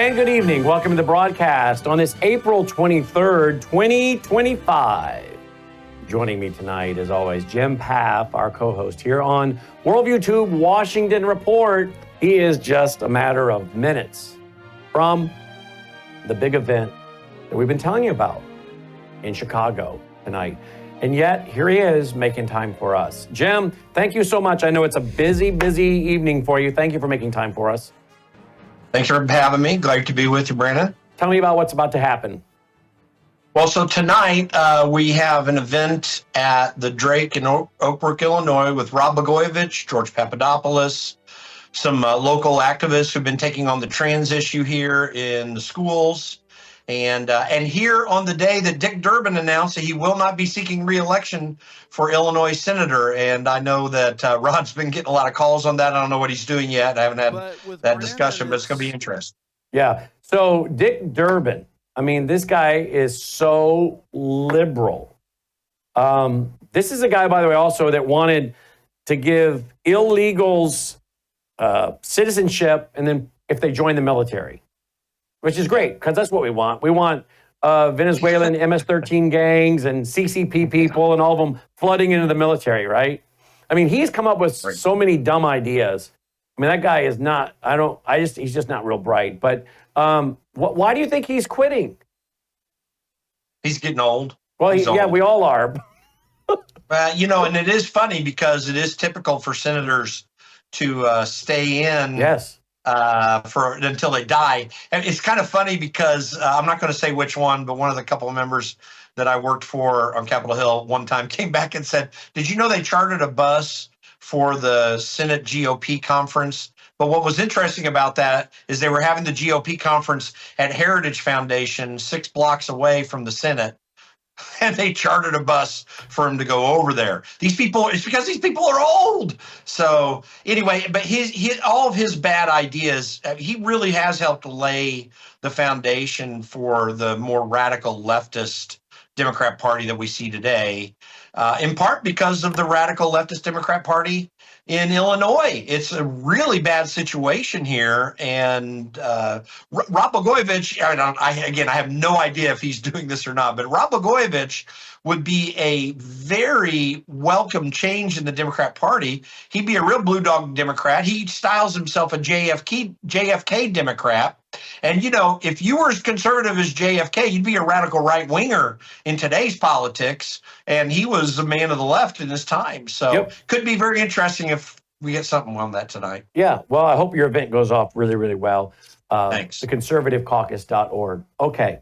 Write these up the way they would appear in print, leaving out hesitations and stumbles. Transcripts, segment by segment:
and good evening. Welcome to the broadcast on this April 23rd, 2025. Joining me tonight, as always, Jim Paff, our co-host here on WorldviewTube Washington Report. He is just a matter of minutes from the big event that we've been telling you about in Chicago tonight. And yet, here he is making time for us. Jim, thank you so much. I know it's a busy, busy evening for you. Thank you for making time for us. Thanks for having me. Glad to be with you, Brandon. Tell me about what's about to happen. Well, so tonight we have an event at the Drake in Oak Brook, Illinois with Rob Blagojevich, George Papadopoulos, some local activists who've been taking on the trans issue here in the schools. And here on the day that Dick Durbin announced that he will not be seeking re-election for Illinois senator. And I know that Rod's been getting a lot of calls on that. I don't know what he's doing yet. I haven't had that discussion, but it's going to be interesting. Yeah. So Dick Durbin, I mean, this guy is so liberal. This is a guy, by the way, also that wanted to give illegals citizenship and then if they join the military. Which is great, because that's what we want. We want Venezuelan MS-13 gangs and CCP people and all of them flooding into the military, right? I mean, he's come up with so many dumb ideas. I mean, that guy is not, he's just not real bright. But why do you think he's quitting? He's getting old. Well, yeah, we all are. And it is funny because it is typical for senators to stay in. Yes. Until they die. And it's kind of funny because I'm not going to say which one, but one of the couple of members that I worked for on Capitol Hill one time came back and said, did you know they chartered a bus for the Senate GOP conference? But what was interesting about that is they were having the GOP conference at Heritage Foundation 6 blocks away from the Senate. And they chartered a bus for him to go over there. These people, it's because these people are old. So anyway, but all of his bad ideas, he really has helped lay the foundation for the more radical leftist Democrat Party that we see today, in part because of the radical leftist Democrat Party in Illinois. It's a really bad situation here. And Rob Blagojevich, I have no idea if he's doing this or not, but Rob Blagojevich would be a very welcome change in the Democrat Party. He'd be a real blue dog Democrat. He styles himself a JFK Democrat. And, if you were as conservative as JFK, you'd be a radical right-winger in today's politics. And he was a man of the left in his time. So Could be very interesting if we get something on that tonight. Yeah. Well, I hope your event goes off really, really well. Thanks. TheConservativeCaucus.org. Okay.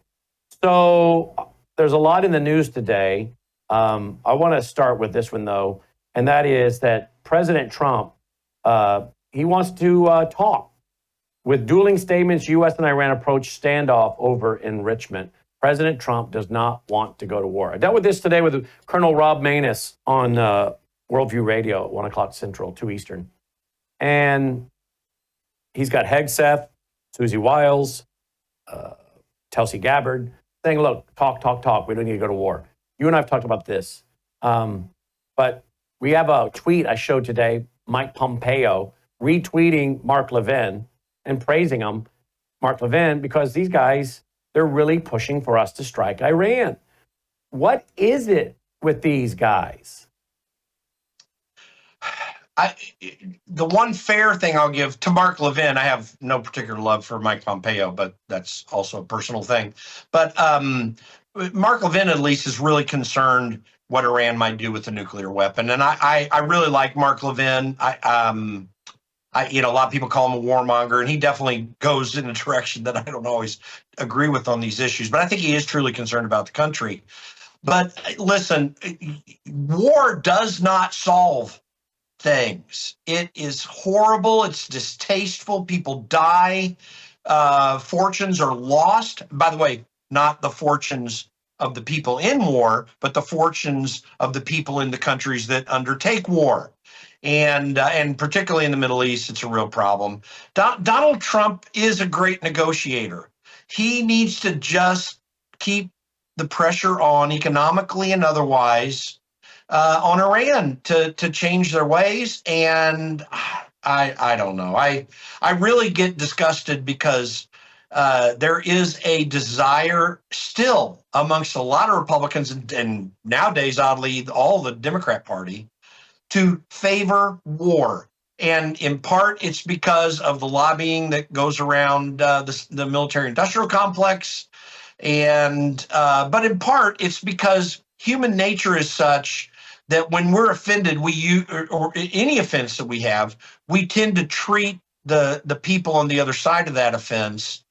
So there's a lot in the news today. I want to start with this one, though. And that is that President Trump, he wants to talk. With dueling statements, U.S. and Iran approach standoff over enrichment. President Trump does not want to go to war. I dealt with this today with Colonel Rob Maness on Worldview Radio at 1 o'clock Central, 2 Eastern. And he's got Hegseth, Susie Wiles, Tulsi Gabbard saying, look, talk. We don't need to go to war. You and I have talked about this. But we have a tweet I showed today, Mike Pompeo retweeting Mark Levin and praising him, Mark Levin, because these guys, they're really pushing for us to strike Iran. What is it with these guys? The one fair thing I'll give to Mark Levin, I have no particular love for Mike Pompeo, but that's also a personal thing. But Mark Levin, at least, is really concerned what Iran might do with the nuclear weapon. And I really like Mark Levin. A lot of people call him a warmonger, and he definitely goes in a direction that I don't always agree with on these issues. But I think he is truly concerned about the country. But listen, war does not solve things. It is horrible. It's distasteful. People die. Fortunes are lost. By the way, not the fortunes of the people in war, but the fortunes of the people in the countries that undertake war. And particularly in the Middle East, it's a real problem. Donald Trump is a great negotiator. He needs to just keep the pressure on economically and otherwise on Iran to change their ways. And I don't know. I really get disgusted because there is a desire still amongst a lot of Republicans and nowadays, oddly, all the Democrat Party to favor war. And in part, it's because of the lobbying that goes around the military-industrial complex. And but in part, it's because human nature is such that when we're offended, or any offense that we have, we tend to treat the people on the other side of that offense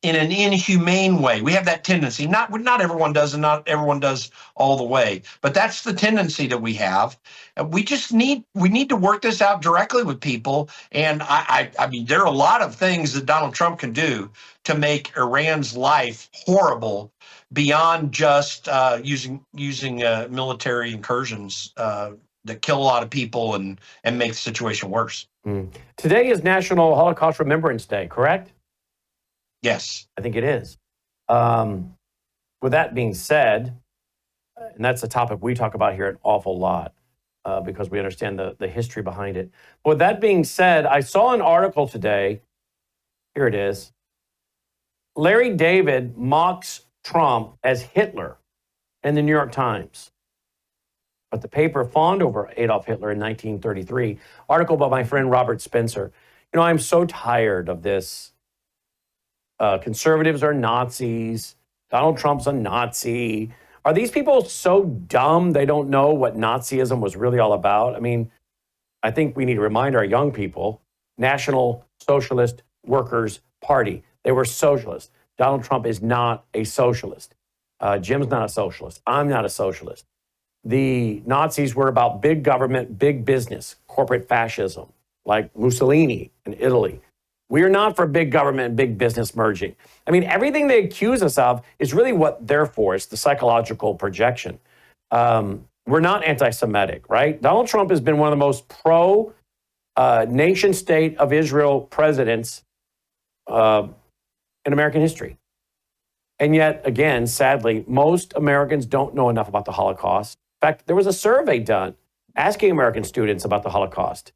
in an inhumane way. We have that tendency. Not everyone does, and not everyone does all the way, but that's the tendency that we have. And we need to work this out directly with people. And I mean, there are a lot of things that Donald Trump can do to make Iran's life horrible beyond just using military incursions that kill a lot of people and make the situation worse. Today is National Holocaust Remembrance Day, correct? Yes. I think it is. With that being said, and that's a topic we talk about here an awful lot because we understand the history behind it. With that being said, I saw an article today. Here it is. Larry David mocks Trump as Hitler in the New York Times. But the paper fawned over Adolf Hitler in 1933. Article by my friend Robert Spencer. You know, I'm so tired of this. Conservatives are Nazis. Donald Trump's a Nazi. Are these people so dumb they don't know what Nazism was really all about? I mean, I think we need to remind our young people, National Socialist Workers Party. They were socialists. Donald Trump is not a socialist. Jim's not a socialist. I'm not a socialist. The Nazis were about big government, big business, corporate fascism, like Mussolini in Italy. We are not for big government and big business merging. I mean, everything they accuse us of is really what they're for. It's the psychological projection. We're not anti-Semitic, right? Donald Trump has been one of the most pro-nation state of Israel presidents in American history. And yet, again, sadly, most Americans don't know enough about the Holocaust. In fact, there was a survey done asking American students about the Holocaust.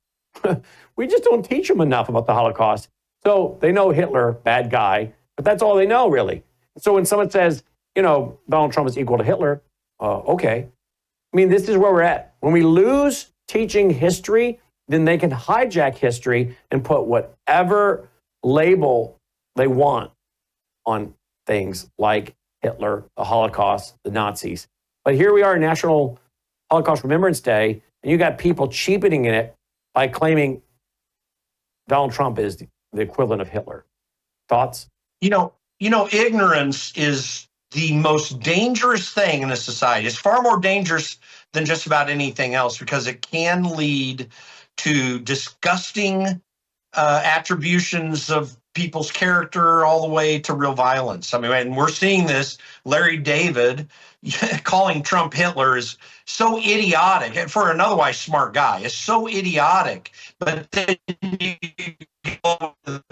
We just don't teach them enough about the Holocaust. So they know Hitler, bad guy, but that's all they know, really. So when someone says, you know, Donald Trump is equal to Hitler, okay. I mean, this is where we're at. When we lose teaching history, then they can hijack history and put whatever label they want on things like Hitler, the Holocaust, the Nazis. But here we are, National Holocaust Remembrance Day, and you got people cheapening it by claiming Donald Trump is the equivalent of Hitler. Thoughts? You know, ignorance is the most dangerous thing in a society. It's far more dangerous than just about anything else because it can lead to disgusting attributions of people's character all the way to real violence. I mean, and we're seeing this. Larry David calling Trump Hitler is so idiotic, and for an otherwise smart guy, is so idiotic. But then you go to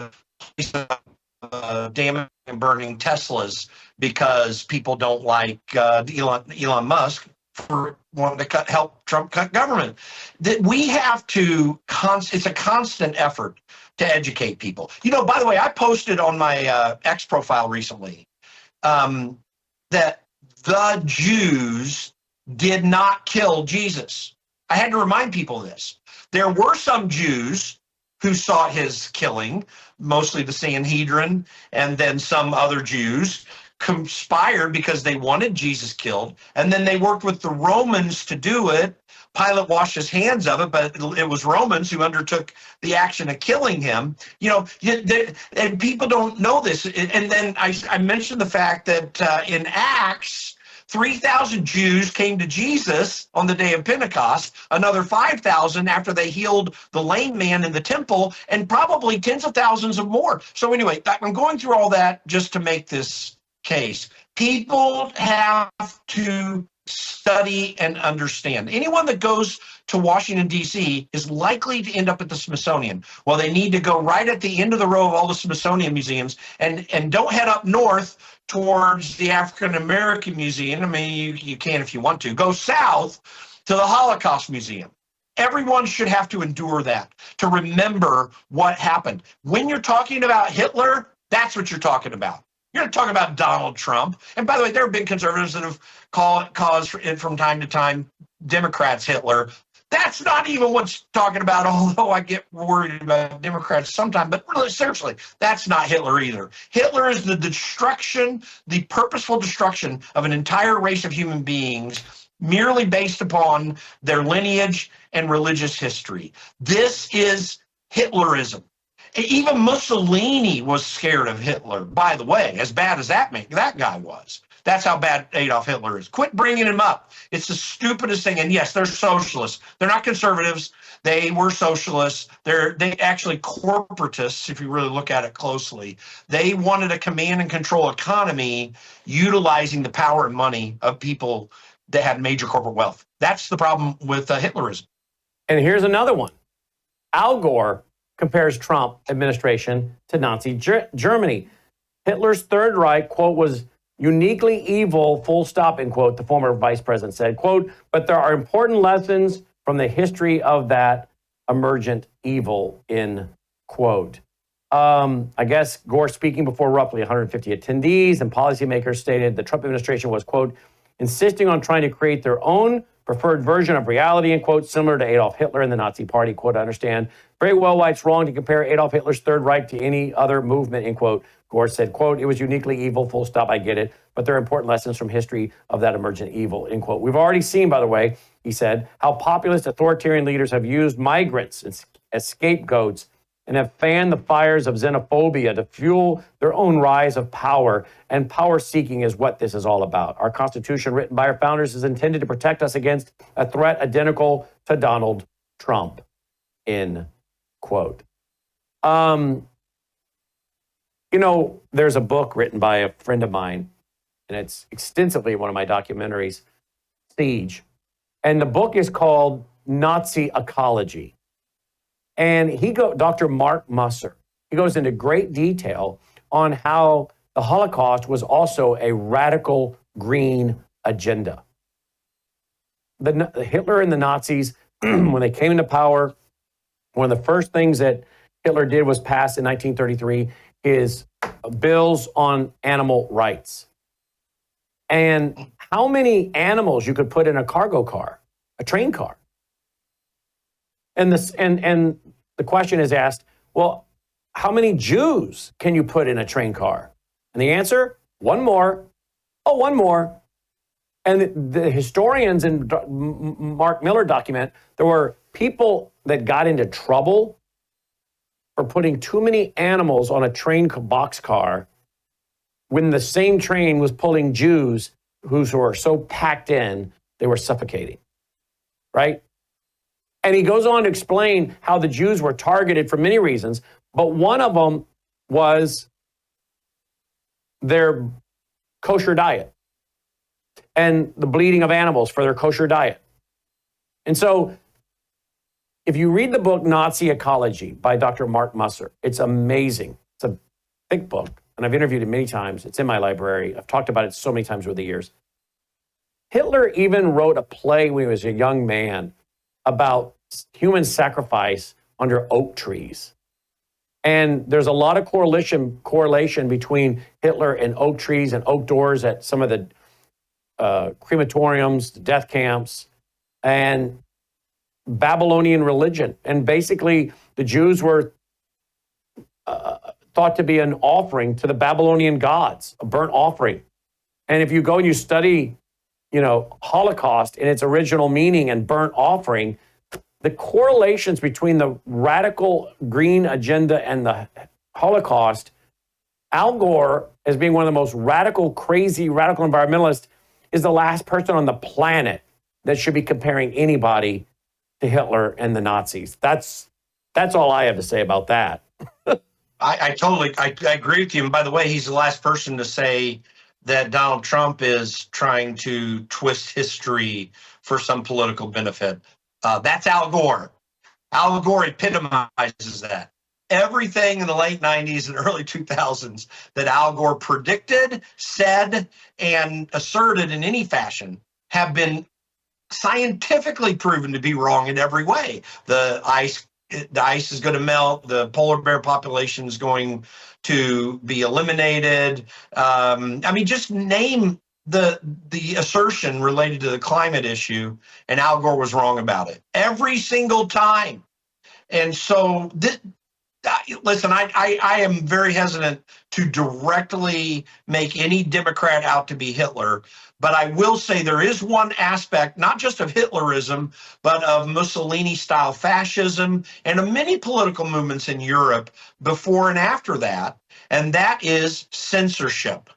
the damaging and burning Teslas because people don't like Elon Musk for wanting to help Trump cut government. That we have to, it's a constant effort to educate people. You know, by the way, I posted on my X profile recently that the Jews did not kill Jesus. I had to remind people of this. There were some Jews who sought his killing, mostly the Sanhedrin, and then some other Jews conspired because they wanted Jesus killed, and then they worked with the Romans to do it. Pilate washed his hands of it, but it was Romans who undertook the action of killing him. You know, and people don't know this. And then I mentioned the fact that in Acts, 3,000 Jews came to Jesus on the day of Pentecost, another 5,000 after they healed the lame man in the temple, and probably tens of thousands of more. So anyway, I'm going through all that just to make this case. People have to study and understand. Anyone that goes to Washington, D.C. is likely to end up at the Smithsonian. Well, they need to go right at the end of the row of all the Smithsonian museums and don't head up north towards the African American Museum. I mean, you can if you want to. Go south to the Holocaust Museum. Everyone should have to endure that, to remember what happened. When you're talking about Hitler, That's what you're talking about. You're not talking about Donald Trump. And by the way, there have been conservatives that have caused from time to time Democrats Hitler. That's not even what's talking about, although I get worried about Democrats sometimes. But really, seriously, that's not Hitler either. Hitler is the destruction, the purposeful destruction of an entire race of human beings merely based upon their lineage and religious history. This is Hitlerism. Even Mussolini was scared of Hitler, by the way, as bad as that guy was. That's how bad Adolf Hitler is. Quit bringing him up. It's the stupidest thing. And yes, they're socialists. They're not conservatives. They were socialists. They actually corporatists, if you really look at it closely. They wanted a command and control economy utilizing the power and money of people that had major corporate wealth. That's the problem with Hitlerism. And here's another one. Al Gore compares Trump administration to Nazi Germany. Hitler's Third Reich, quote, was uniquely evil, full stop, end quote, the former vice president said, quote, but there are important lessons from the history of that emergent evil, end quote. I guess Gore speaking before roughly 150 attendees and policymakers stated the Trump administration was, quote, insisting on trying to create their own preferred version of reality, end quote, similar to Adolf Hitler and the Nazi Party, quote, I understand very well why it's wrong to compare Adolf Hitler's Third Reich to any other movement, end quote. Gore said, quote, it was uniquely evil, full stop, I get it, but there are important lessons from history of that emergent evil, end quote. We've already seen, by the way, he said, how populist authoritarian leaders have used migrants as scapegoats and have fanned the fires of xenophobia to fuel their own rise of power. And power seeking is what this is all about. Our Constitution, written by our founders, is intended to protect us against a threat identical to Donald Trump, end quote. You know, there's a book written by a friend of mine, and it's extensively in one of my documentaries, Siege. And the book is called Nazi Ecology. And Dr. Mark Musser, he goes into great detail on how the Holocaust was also a radical green agenda. Hitler and the Nazis, when they came into power, one of the first things that Hitler did was pass in 1933 his bills on animal rights. And how many animals you could put in a cargo car, a train car. And the question is asked, well, how many Jews can you put in a train car? And the answer, one more. Oh, one more. And the historians in Mark Miller document, there were people that got into trouble for putting too many animals on a train boxcar when the same train was pulling Jews who were so packed in, they were suffocating, right? And he goes on to explain how the Jews were targeted for many reasons, but one of them was their kosher diet and the bleeding of animals for their kosher diet. And so if you read the book Nazi Ecology by Dr. Mark Musser, it's amazing. It's a thick book, and I've interviewed it many times. It's in my library. I've talked about it so many times over the years. Hitler even wrote a play when he was a young man about human sacrifice under oak trees. And there's a lot of correlation between Hitler and oak trees and oak doors at some of the crematoriums, the death camps, and Babylonian religion. And basically, the Jews were thought to be an offering to the Babylonian gods, a burnt offering. And if you go and you study, Holocaust in its original meaning and burnt offering, the correlations between the radical green agenda and the Holocaust, Al Gore, as being one of the most crazy radical environmentalists, is the last person on the planet that should be comparing anybody to Hitler and the Nazis. That's all I have to say about that. I agree with you. And by the way, he's the last person to say that Donald Trump is trying to twist history for some political benefit. That's Al Gore. Al Gore epitomizes that. Everything in the late 90s and early 2000s that Al Gore predicted, said, and asserted in any fashion have been scientifically proven to be wrong in every way. The ice the ice is going to melt, the polar bear population is going to be eliminated. I mean, just name the assertion related to the climate issue, and Al Gore was wrong about it every single time. And so, listen, I am very hesitant to directly make any Democrat out to be Hitler. But I will say there is one aspect, not just of Hitlerism, but of Mussolini-style fascism and of many political movements in Europe before and after that, and that is censorship.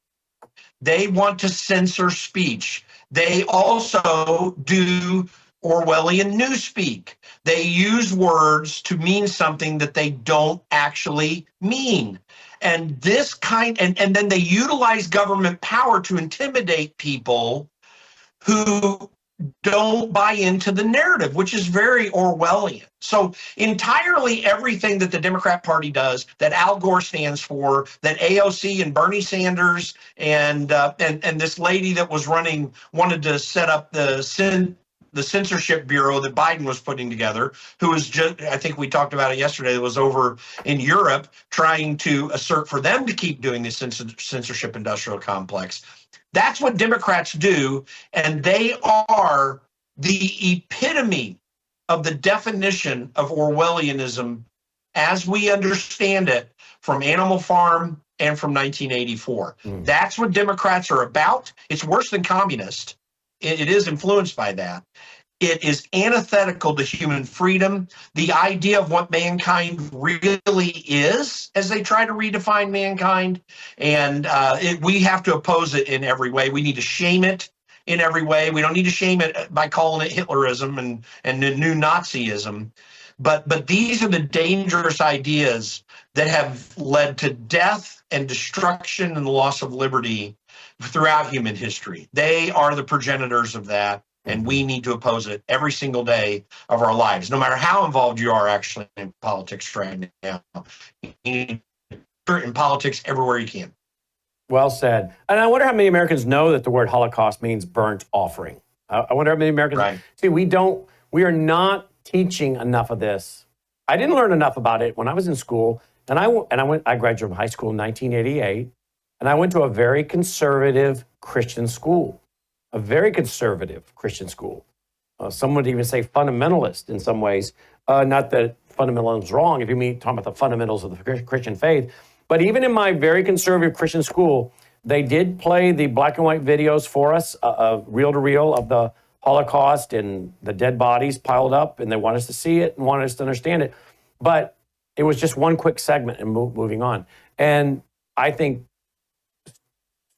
They want to censor speech. They also do Orwellian newspeak. They use words to mean something that they don't actually mean. And this and then they utilize government power to intimidate people who don't buy into the narrative, which is very Orwellian. So entirely everything that the Democrat Party does, that Al Gore stands for, that AOC and Bernie Sanders and this lady that was wanted to set up the censorship bureau that Biden was putting together, who was just, I think we talked about it yesterday, that was over in Europe trying to assert for them to keep doing this censorship industrial complex. That's what Democrats do, and they are the epitome of the definition of Orwellianism as we understand it from Animal Farm and from 1984. That's what Democrats are about. It's worse than communist. It is influenced by that. It is antithetical to human freedom, the idea of what mankind really is as they try to redefine mankind. And we have to oppose it in every way. We need to shame it in every way. We don't need to shame it by calling it Hitlerism and the new Nazism. But these are the dangerous ideas that have led to death and destruction and the loss of liberty throughout human history. They are the progenitors of that, and we need to oppose it every single day of our lives, no matter how involved you are actually in politics right now. You need in politics everywhere you can. Well said. And I wonder how many Americans know that the word Holocaust means burnt offering. I wonder how many Americans... Right. See, we are not teaching enough of this. I didn't learn enough about it when I was in school, and I graduated from high school in 1988, and I went to a very conservative Christian school, a very conservative Christian school. Some would even say fundamentalist in some ways. Not that fundamentalism is wrong if you mean talking about the fundamentals of the Christian faith, but even in my very conservative Christian school, they did play the black and white videos for us, reel to reel of the Holocaust and the dead bodies piled up, and they wanted us to see it and wanted us to understand it. But it was just one quick segment and moving on. And I think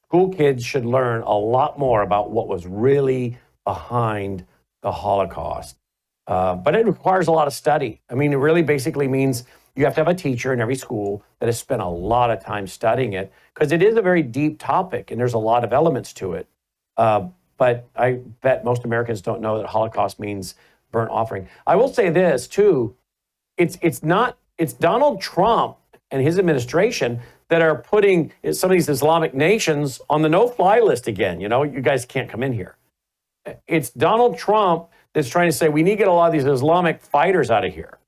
school kids should learn a lot more about what was really behind the Holocaust. But it requires a lot of study. I mean, it really basically means you have to have a teacher in every school that has spent a lot of time studying it, because it is a very deep topic and there's a lot of elements to it. But I bet most Americans don't know that Holocaust means burnt offering. I will say this too, it's Donald Trump and his administration that are putting some of these Islamic nations on the no-fly list again. You know, you guys can't come in here. It's Donald Trump that's trying to say we need to get a lot of these Islamic fighters out of here.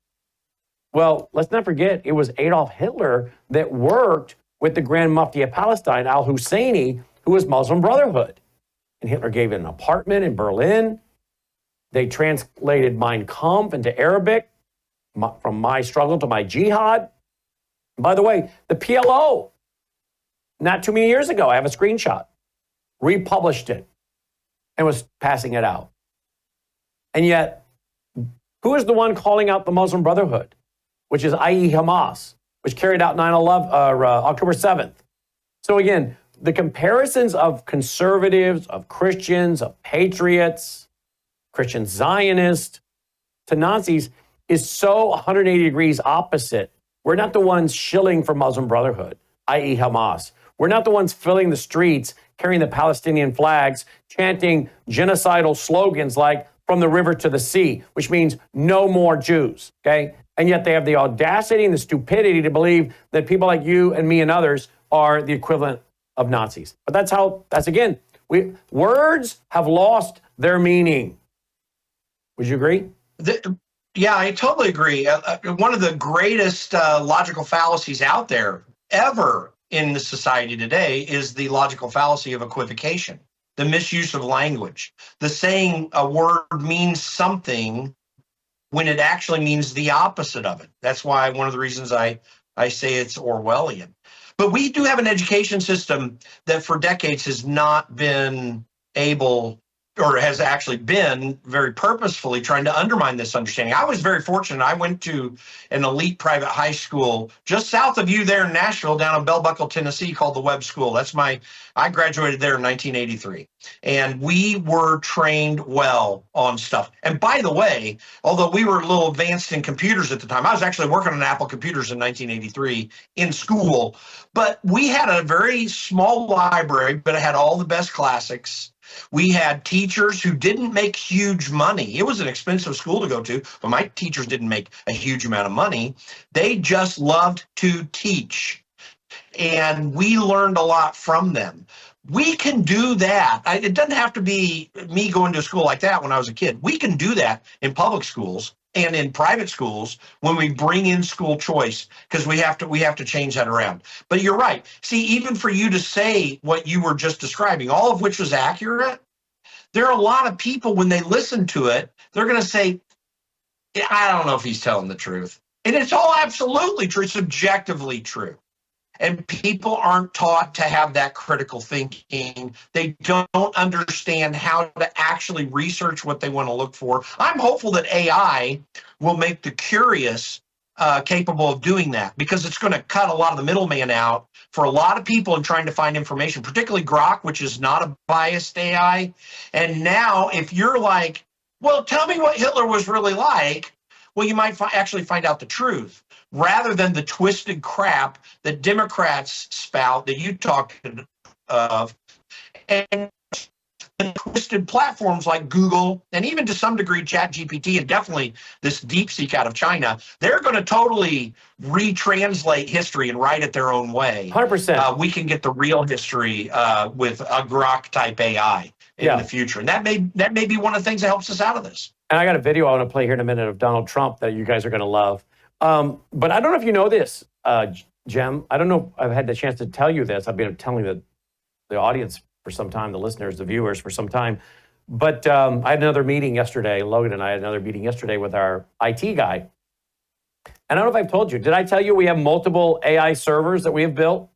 Well, let's not forget, it was Adolf Hitler that worked with the Grand Mufti of Palestine, al-Husseini, who was Muslim Brotherhood. And Hitler gave it an apartment in Berlin. They translated Mein Kampf into Arabic, from my struggle to my jihad. By the way, the PLO, not too many years ago, I have a screenshot, republished it and was passing it out. And yet, who is the one calling out the Muslim Brotherhood, which is i.e. Hamas, which carried out October 7th? So again, the comparisons of conservatives, of Christians, of patriots, Christian Zionists to Nazis is so 180 degrees opposite. We're not the ones shilling for Muslim Brotherhood, i.e. Hamas. We're not the ones filling the streets, carrying the Palestinian flags, chanting genocidal slogans like from the river to the sea, which means no more Jews, okay? And yet they have the audacity and the stupidity to believe that people like you and me and others are the equivalent of Nazis. But that's again, words have lost their meaning. Would you agree? Yeah, I totally agree. One of the greatest logical fallacies out there ever in the society today is the logical fallacy of equivocation, the misuse of language, the saying a word means something when it actually means the opposite of it. That's why one of the reasons I say it's Orwellian. But we do have an education system that for decades has not been able, or has actually been very purposefully trying to undermine this understanding. I was very fortunate. I went to an elite private high school just south of you there in Nashville, down in Bell Buckle, Tennessee, called the Webb School. I graduated there in 1983. And we were trained well on stuff. And by the way, although we were a little advanced in computers at the time, I was actually working on Apple computers in 1983 in school, but we had a very small library, but it had all the best classics. We had teachers who didn't make huge money. It was an expensive school to go to, but my teachers didn't make a huge amount of money. They just loved to teach. And we learned a lot from them. We can do that. It doesn't have to be me going to a school like that when I was a kid. We can do that in public schools and in private schools when we bring in school choice, because we have to change that around. But you're right. See, even for you to say what you were just describing, all of which was accurate, there are a lot of people, when they listen to it, they're going to say, I don't know if he's telling the truth. And it's all absolutely true, subjectively true. And people aren't taught to have that critical thinking. They don't understand how to actually research what they want to look for. I'm hopeful that AI will make the curious capable of doing that, because it's going to cut a lot of the middleman out for a lot of people in trying to find information, particularly Grok, which is not a biased AI. And now if you're like, well, tell me what Hitler was really like, well, you might actually find out the truth, rather than the twisted crap that Democrats spout that you talked of, and twisted platforms like Google, and even to some degree ChatGPT, and definitely this DeepSeek out of China. They're going to totally retranslate history and write it their own way. 100%. We can get the real history with a Grok type AI in the future, and that may be one of the things that helps us out of this. And I got a video I want to play here in a minute of Donald Trump that you guys are going to love. But I don't know if you know this, Jem. I don't know if I've had the chance to tell you this. I've been telling the audience for some time, the listeners, the viewers for some time. But I had another meeting yesterday. Logan and I had another meeting yesterday with our IT guy. And I don't know if I've told you. Did I tell you we have multiple AI servers that we have built?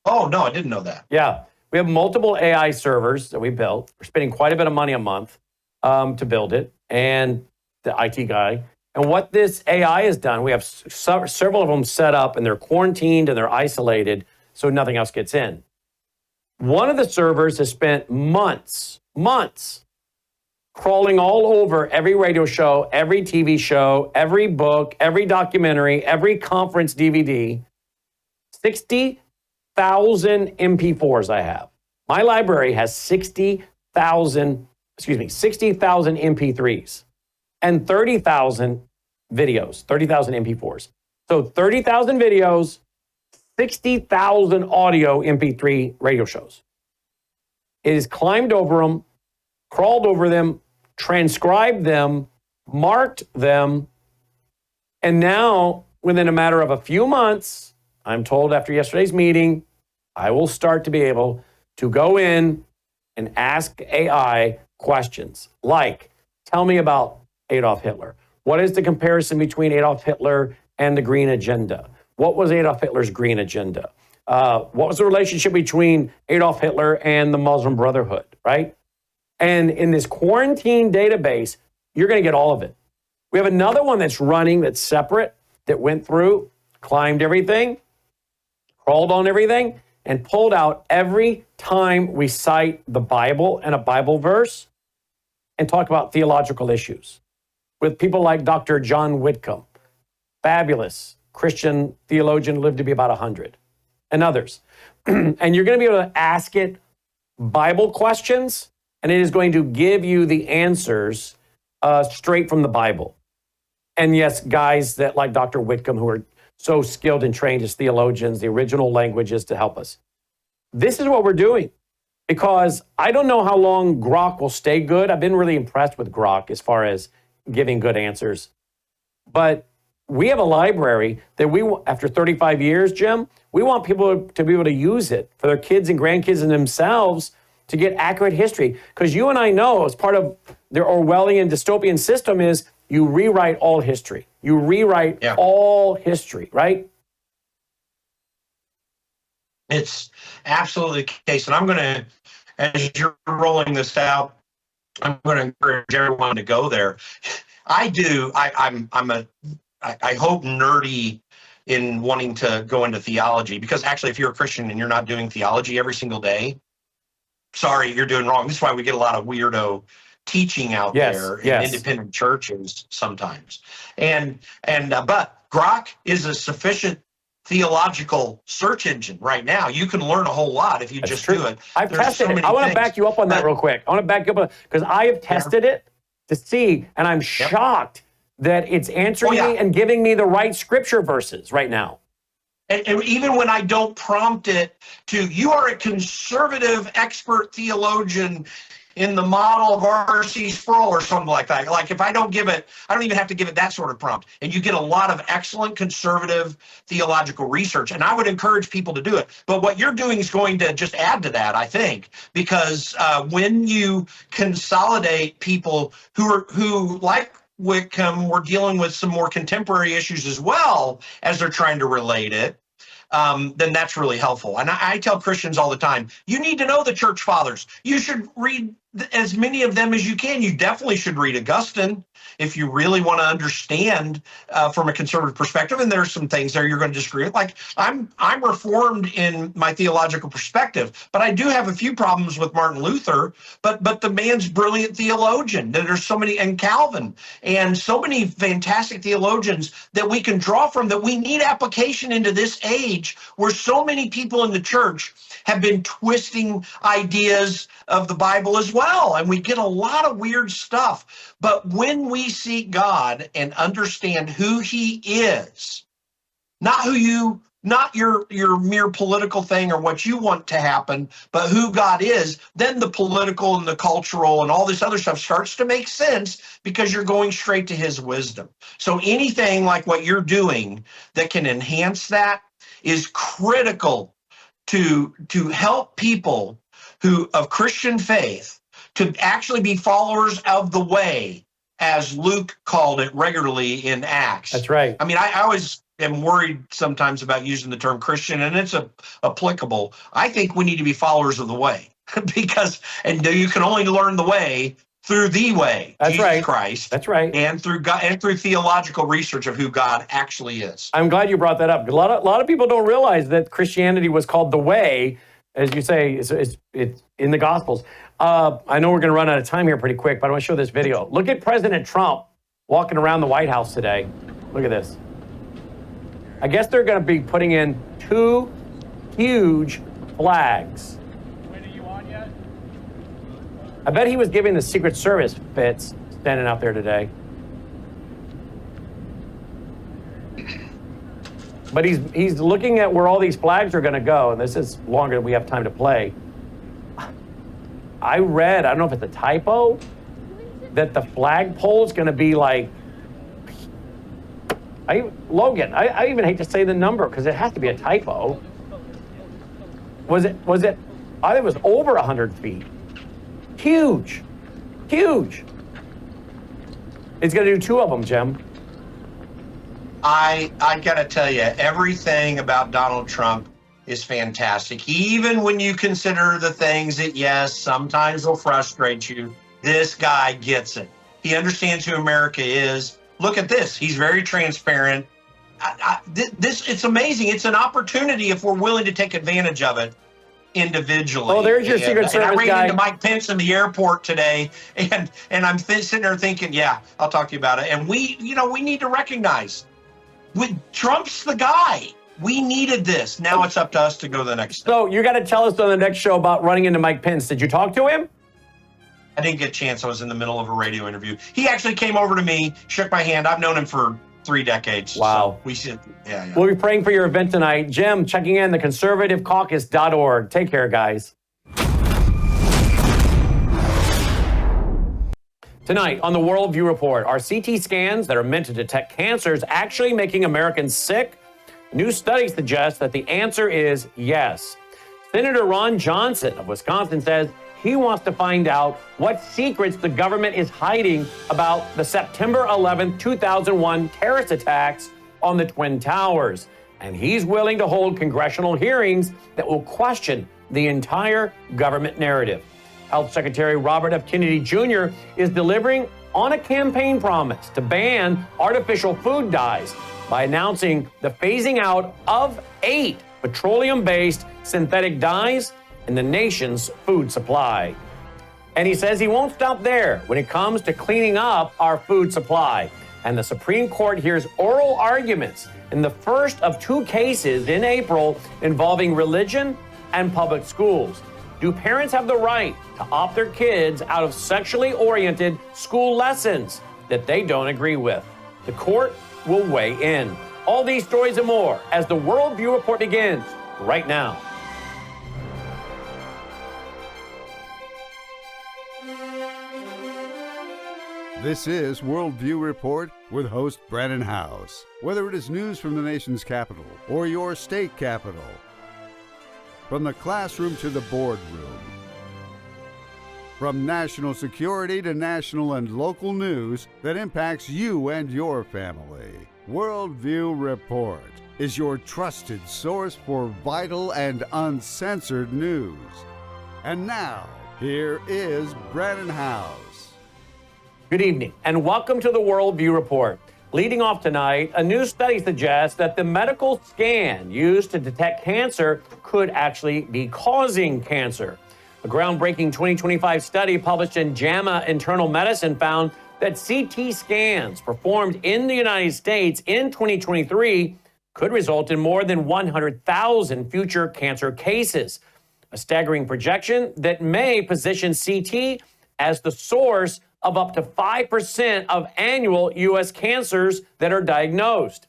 Oh, no, I didn't know that. Yeah. We have multiple AI servers that we built. We're spending quite a bit of money a month to build it, and the IT guy. And what this AI has done, we have several of them set up, and they're quarantined and they're isolated so nothing else gets in. One of the servers has spent months crawling all over every radio show, every TV show, every book, every documentary, every conference DVD. 60,000 MP4s I have. My library has 60,000 MP3s and 30,000 videos, 30,000 MP4s. So 30,000 videos, 60,000 audio MP3 radio shows. It has climbed over them, crawled over them, transcribed them, marked them, and now, within a matter of a few months, I'm told after yesterday's meeting, I will start to be able to go in and ask AI questions like, tell me about Adolf Hitler. What is the comparison between Adolf Hitler and the Green Agenda? What was Adolf Hitler's Green Agenda? What was the relationship between Adolf Hitler and the Muslim Brotherhood, right? And in this quarantine database, you're going to get all of it. We have another one that's running that's separate, that went through, climbed everything, crawled on everything, and pulled out every time we cite the Bible and a Bible verse and talk about theological issues with people like Dr. John Whitcomb, fabulous Christian theologian, lived to be about 100, and others. And you're going to be able to ask it Bible questions, and it is going to give you the answers straight from the Bible. And yes, guys that like Dr. Whitcomb, who are so skilled and trained as theologians, the original languages to help us. This is what we're doing, because I don't know how long Grok will stay good. I've been really impressed with Grok as far as giving good answers. But we have a library that after 35 years, Jim, we want people to be able to use it for their kids and grandkids and themselves to get accurate history. Because you and I know, as part of the Orwellian dystopian system, is you rewrite all history. You rewrite all history, right? It's absolutely the case. And I'm going to, as you're rolling this out, I'm going to encourage everyone to go there. I hope nerdy in wanting to go into theology, because actually if you're a Christian and you're not doing theology every single day, sorry, you're doing wrong. This is why we get a lot of weirdo teaching out there in independent churches sometimes. But Grok is a sufficient theological search engine right now. You can learn a whole lot if you do it. I've tested it. I want to back you up on that real quick. I want to back you up because I have tested it to see, and I'm shocked that it's answering me and giving me the right scripture verses right now. And even when I don't prompt it to, you are a conservative expert theologian in the model of R.C. Sproul or something like that. Like if I don't give it, I don't even have to give it that sort of prompt. And you get a lot of excellent conservative theological research. And I would encourage people to do it. But what you're doing is going to just add to that, I think, because when you consolidate people who like Wickham, we're dealing with some more contemporary issues as well as they're trying to relate it, then that's really helpful. And I tell Christians all the time, you need to know the church fathers. You should read as many of them as you can. You definitely should read Augustine if you really want to understand from a conservative perspective. And there's some things there you're going to disagree with. Like I'm reformed in my theological perspective, but I do have a few problems with Martin Luther. But the man's brilliant theologian. There's so many, and Calvin, and so many fantastic theologians that we can draw from, that we need application into this age where so many people in the church have been twisting ideas of the Bible as well. And we get a lot of weird stuff. But when we seek God and understand who he is, not your mere political thing or what you want to happen, but who God is, then the political and the cultural and all this other stuff starts to make sense because you're going straight to his wisdom. So anything like what you're doing that can enhance that is critical to help people who of Christian faith to actually be followers of the way, as Luke called it regularly in Acts. That's right. I mean, I always am worried sometimes about using the term Christian, and it's applicable. I think we need to be followers of the way because you can only learn the way through the way, That's Jesus right. Christ. That's right. And through God, and through theological research of who God actually is. I'm glad you brought that up. A lot of people don't realize that Christianity was called the way, as you say, it's in the Gospels. I know we're going to run out of time here pretty quick, but I want to show this video. Look at President Trump walking around the White House today. Look at this. I guess they're going to be putting in 2 huge flags. Wait, are you on yet? I bet he was giving the Secret Service fits standing out there today. But he's looking at where all these flags are going to go, and this is longer than we have time to play. I read, I don't know if it's a typo, that the flagpole is going to be like, Logan, I even hate to say the number because it has to be a typo. Was it, I think it was over 100 feet. Huge, huge. It's going to do 2 of them, Jim. I got to tell you, everything about Donald Trump is fantastic. Even when you consider the things that, yes, sometimes will frustrate you, this guy gets it. He understands who America is. Look at this. He's very transparent. It's amazing. It's an opportunity if we're willing to take advantage of it individually. Oh, there's your Secret Service guy. I ran into Mike Pence in the airport today, and I'm sitting there thinking, yeah, I'll talk to you about it. And we need to recognize Trump's the guy. We needed this. Now it's up to us to go to the next step. So you got to tell us on the next show about running into Mike Pence. Did you talk to him? I didn't get a chance. I was in the middle of a radio interview. He actually came over to me, shook my hand. I've known him for 3 decades. Wow. So we should, yeah. We'll be praying for your event tonight. Jim, checking in, theconservativecaucus.org. Take care, guys. Tonight on the Worldview Report, are CT scans that are meant to detect cancers actually making Americans sick? New studies suggest that the answer is yes. Senator Ron Johnson of Wisconsin says he wants to find out what secrets the government is hiding about the September 11, 2001 terrorist attacks on the Twin Towers. And he's willing to hold congressional hearings that will question the entire government narrative. Health Secretary Robert F. Kennedy Jr. is delivering on a campaign promise to ban artificial food dyes by announcing the phasing out of 8 petroleum-based synthetic dyes in the nation's food supply. And he says he won't stop there when it comes to cleaning up our food supply. And the Supreme Court hears oral arguments in the first of 2 cases in April involving religion and public schools. Do parents have the right to opt their kids out of sexually oriented school lessons that they don't agree with? The court will weigh in. All these stories and more as the Worldview Report begins right now. This is Worldview Report with host Brandon House. Whether it is news from the nation's capital or your state capital, from the classroom to the boardroom, from national security to national and local news that impacts you and your family, Worldview Report is your trusted source for vital and uncensored news. And now, here is Brandon House. Good evening, and welcome to the Worldview Report. Leading off tonight, a new study suggests that the medical scan used to detect cancer could actually be causing cancer. A groundbreaking 2025 study published in JAMA Internal Medicine found that CT scans performed in the United States in 2023 could result in more than 100,000 future cancer cases. A staggering projection that may position CT as the source of up to 5% of annual U.S. cancers that are diagnosed.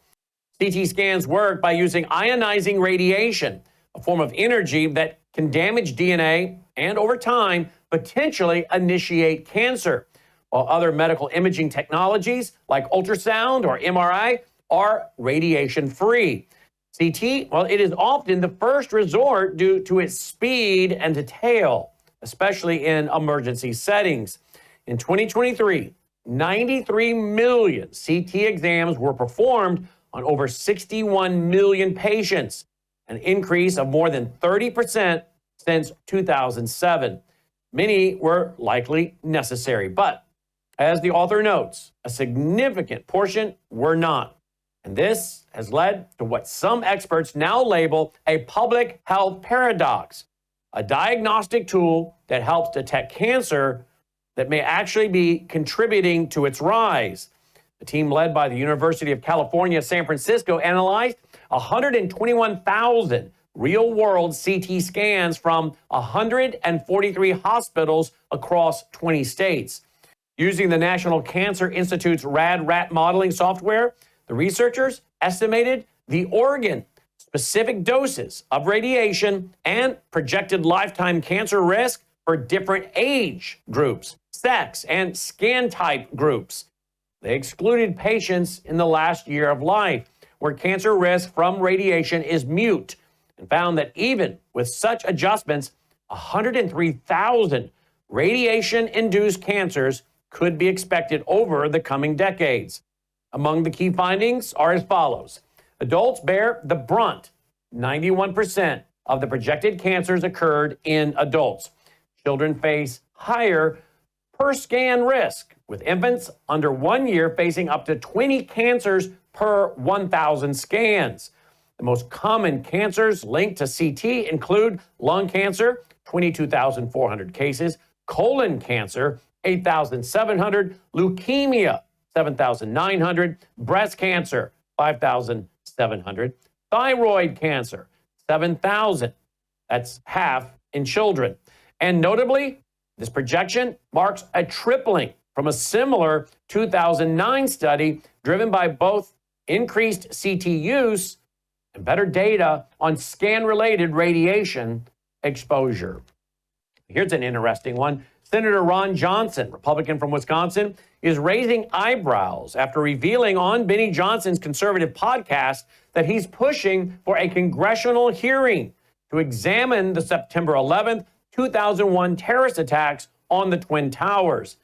CT scans work by using ionizing radiation, a form of energy that can damage DNA and, over time, potentially initiate cancer, while other medical imaging technologies like ultrasound or MRI are radiation-free. CT, well, it is often the first resort due to its speed and detail, especially in emergency settings. In 2023, 93 million CT exams were performed on over 61 million patients, an increase of more than 30% since 2007. Many were likely necessary, but as the author notes, a significant portion were not. And this has led to what some experts now label a public health paradox, a diagnostic tool that helps detect cancer that may actually be contributing to its rise. The team led by the University of California, San Francisco analyzed 121,000 real-world CT scans from 143 hospitals across 20 states. Using the National Cancer Institute's RAD-RAT modeling software, the researchers estimated the organ-specific doses of radiation and projected lifetime cancer risk for different age groups, sex, and scan type groups. They excluded patients in the last year of life, where cancer risk from radiation is mute, and found that even with such adjustments, 103,000 radiation-induced cancers could be expected over the coming decades. Among the key findings are as follows. Adults bear the brunt. 91% of the projected cancers occurred in adults. Children face higher per scan risk, with infants under 1 year facing up to 20 cancers per 1,000 scans. The most common cancers linked to CT include lung cancer, 22,400 cases, colon cancer, 8,700, leukemia, 7,900, breast cancer, 5,700, thyroid cancer, 7,000. That's half in children. And notably, this projection marks a tripling from a similar 2009 study driven by both increased CT use and better data on scan-related radiation exposure. Here's an interesting one. Senator Ron Johnson, Republican from Wisconsin, is raising eyebrows after revealing on Benny Johnson's conservative podcast that he's pushing for a congressional hearing to examine the September 11th, 2001 terrorist attacks on the Twin Towers.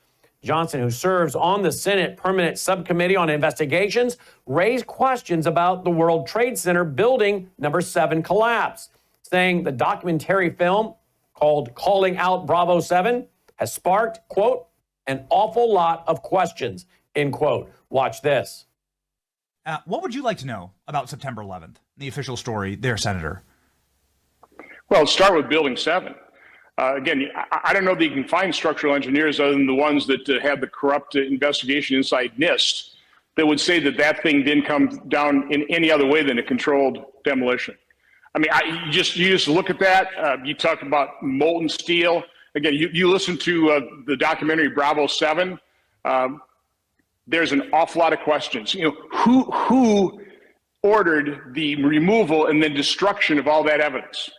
Johnson, who serves on the Senate Permanent Subcommittee on Investigations, raised questions about the World Trade Center building number 7 collapse, saying the documentary film called Calling Out Bravo 7 has sparked, quote, an awful lot of questions, end quote. Watch this. What would you like to know about September 11th, the official story there, Senator? Well, start with Building 7. Again, I don't know that you can find structural engineers other than the ones that had the corrupt investigation inside NIST that would say that that thing didn't come down in any other way than a controlled demolition. I mean, you just look at that. You talk about molten steel. Again, you listen to the documentary Bravo 7. There's an awful lot of questions. You know, who ordered the removal and then destruction of all that evidence?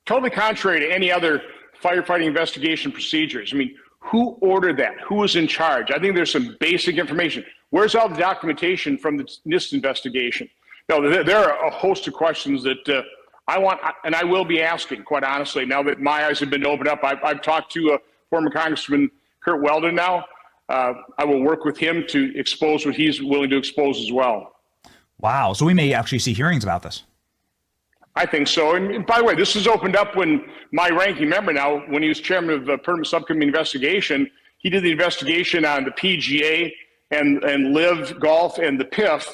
Totally contrary to any other firefighting investigation procedures. I mean, who ordered that? Who was in charge? I think there's some basic information. Where's all the documentation from the NIST investigation? No, there are a host of questions that I want, and I will be asking, quite honestly, now that my eyes have been opened up. I've talked to former Congressman Kurt Weldon now. I will work with him to expose what he's willing to expose as well. Wow. So we may actually see hearings about this. I think so. And by the way, this was opened up when my ranking member now, when he was chairman of the Permanent Subcommittee Investigation, he did the investigation on the PGA and Live Golf and the PIF.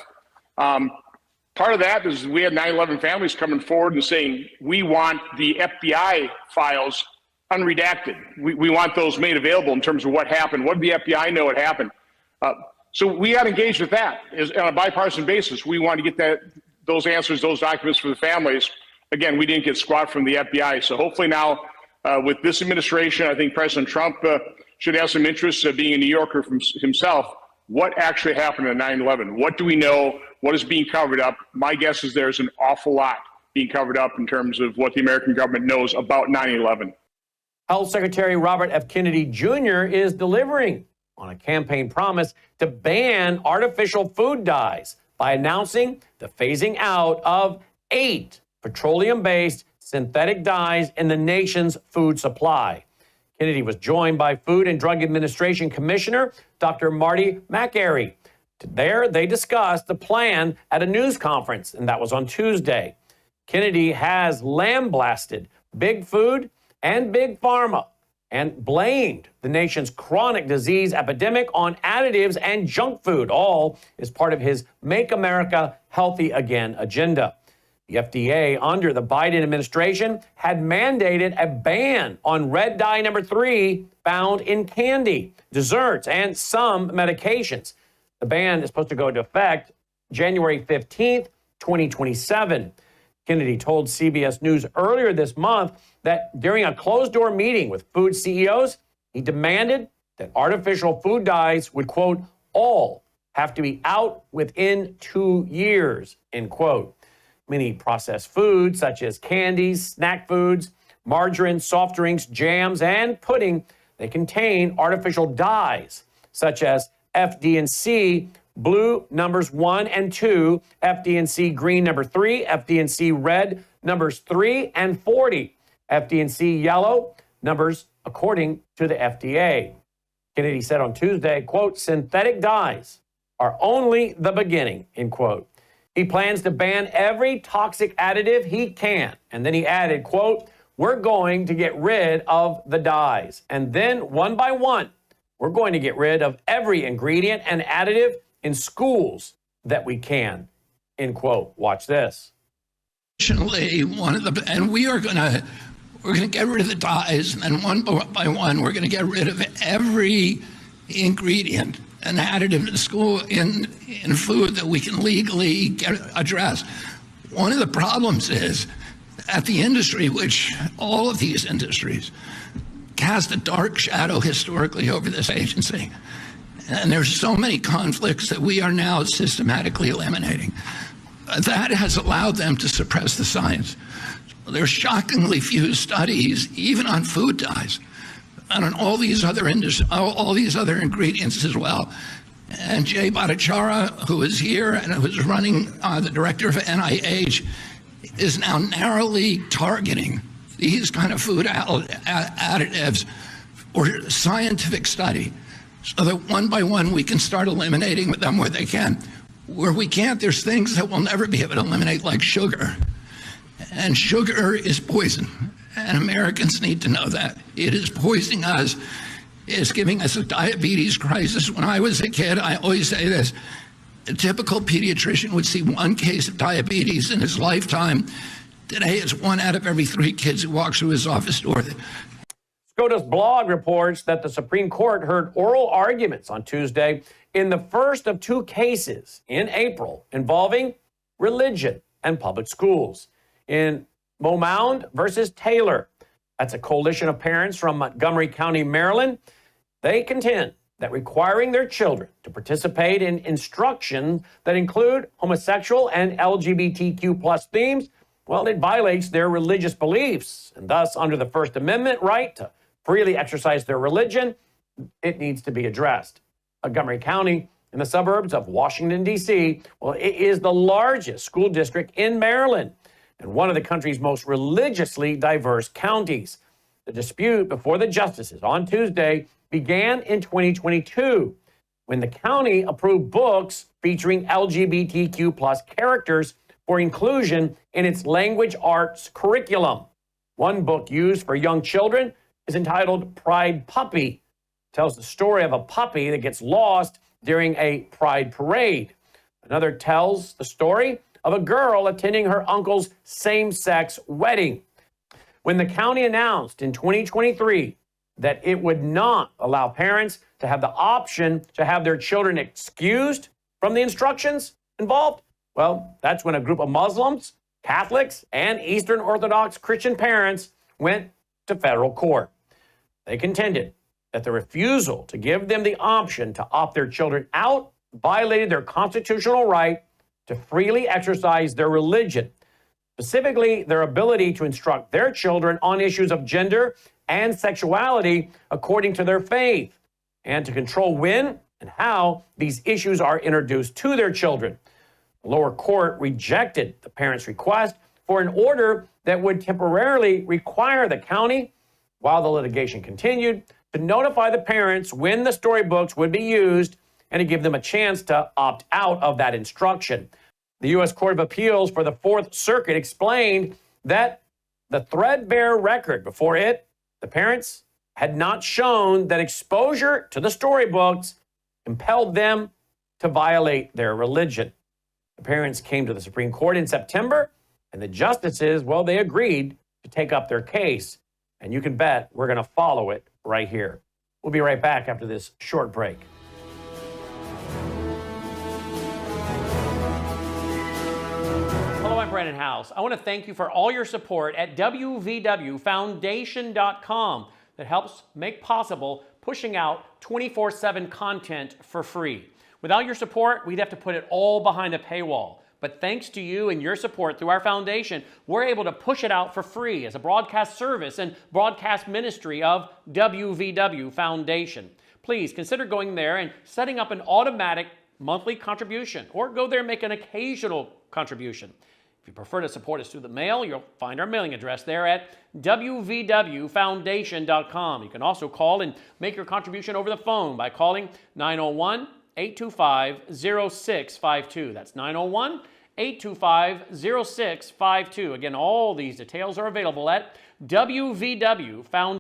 Part of that is we had 9/11 families coming forward and saying, we want the FBI files unredacted. We want those made available in terms of what happened. What did the FBI know what happened? So we got engaged with that on a bipartisan basis. We want to get those answers, those documents for the families. Again, we didn't get squat from the FBI. So hopefully now with this administration, I think President Trump should have some interest being a New Yorker from himself. What actually happened in 9/11? What do we know? What is being covered up? My guess is there's an awful lot being covered up in terms of what the American government knows about 9/11. Health Secretary Robert F. Kennedy Jr. is delivering on a campaign promise to ban artificial food dyes by announcing the phasing out of 8 petroleum-based synthetic dyes in the nation's food supply. Kennedy was joined by Food and Drug Administration Commissioner Dr. Marty McAree. There, they discussed the plan at a news conference, and that was on Tuesday. Kennedy has lambasted Big Food and Big Pharma and blamed the nation's chronic disease epidemic on additives and junk food, all as part of his Make America Healthy Again agenda. The FDA, under the Biden administration, had mandated a ban on red dye number 3 found in candy, desserts, and some medications. The ban is supposed to go into effect January 15th, 2027. Kennedy told CBS News earlier this month that during a closed-door meeting with food CEOs, he demanded that artificial food dyes would, quote, all have to be out within 2 years, end quote. Many processed foods, such as candies, snack foods, margarine, soft drinks, jams, and pudding, they contain artificial dyes, such as FD&C blue numbers 1 and 2, FD&C green number 3, FD&C red numbers 3 and 40, FD&C yellow numbers according to the FDA. Kennedy said on Tuesday, quote, synthetic dyes are only the beginning, end quote. He plans to ban every toxic additive he can. And then he added, quote, we're going to get rid of the dyes. And then one by one, we're going to get rid of every ingredient and additive in schools that we can, end quote. Watch this. And we're going to get rid of the dyes, and one by one, we're going to get rid of every ingredient and additive in school in food that we can legally address. One of the problems is that the industry, which all of these industries cast a dark shadow historically over this agency. And there's so many conflicts that we are now systematically eliminating. That has allowed them to suppress the science. There's shockingly few studies, even on food dyes. on all these other all these other ingredients as well. And Jay Bhattacharya, who is here and who's running the director of NIH, is now narrowly targeting these kind of food additives for scientific study, so that one by one we can start eliminating them where they can. Where we can't, there's things that we'll never be able to eliminate, like sugar. And sugar is poison, and Americans need to know that. It is poisoning us. It's giving us a diabetes crisis. When I was a kid, I always say this: a typical pediatrician would see one case of diabetes in his lifetime. Today, it's 1 out of every 3 kids who walks through his office door. SCOTUS blog reports that the Supreme Court heard oral arguments on Tuesday in the first of 2 cases in April involving religion and public schools. In Beaumont versus Taylor, that's a coalition of parents from Montgomery County, Maryland. They contend that requiring their children to participate in instruction that include homosexual and LGBTQ plus themes, well, it violates their religious beliefs. And thus, under the First Amendment right to freely exercise their religion, it needs to be addressed. Montgomery County, in the suburbs of Washington, D.C., well, it is the largest school district in Maryland and one of the country's most religiously diverse counties. The dispute before the justices on Tuesday began in 2022 when the county approved books featuring LGBTQ plus characters for inclusion in its language arts curriculum. One book used for young children is entitled Pride Puppy. It tells the story of a puppy that gets lost during a pride parade. Another tells the story of a girl attending her uncle's same-sex wedding. When the county announced in 2023 that it would not allow parents to have the option to have their children excused from the instructions involved, well, that's when a group of Muslims, Catholics, and Eastern Orthodox Christian parents went to federal court. They contended that the refusal to give them the option to opt their children out violated their constitutional right to freely exercise their religion, specifically their ability to instruct their children on issues of gender and sexuality according to their faith, and to control when and how these issues are introduced to their children. The lower court rejected the parents' request for an order that would temporarily require the county, while the litigation continued, to notify the parents when the storybooks would be used and to give them a chance to opt out of that instruction. The U.S. Court of Appeals for the Fourth Circuit explained that the threadbare record before it, the parents had not shown that exposure to the storybooks compelled them to violate their religion. The parents came to the Supreme Court in September, and the justices, well, they agreed to take up their case. And you can bet we're going to follow it right here. We'll be right back after this short break. Hello, I'm Brandon House. I want to thank you for all your support at WVWFoundation.com that helps make possible pushing out 24/7 content for free. Without your support, we'd have to put it all behind a paywall. But thanks to you and your support through our foundation, we're able to push it out for free as a broadcast service and broadcast ministry of WVW Foundation. Please consider going there and setting up an automatic monthly contribution, or go there and make an occasional contribution. If you prefer to support us through the mail, you'll find our mailing address there at WVWFoundation.com. You can also call and make your contribution over the phone by calling 901-825-0652. That's 901-825-0652. Again, all these details are available at WVW Foundation.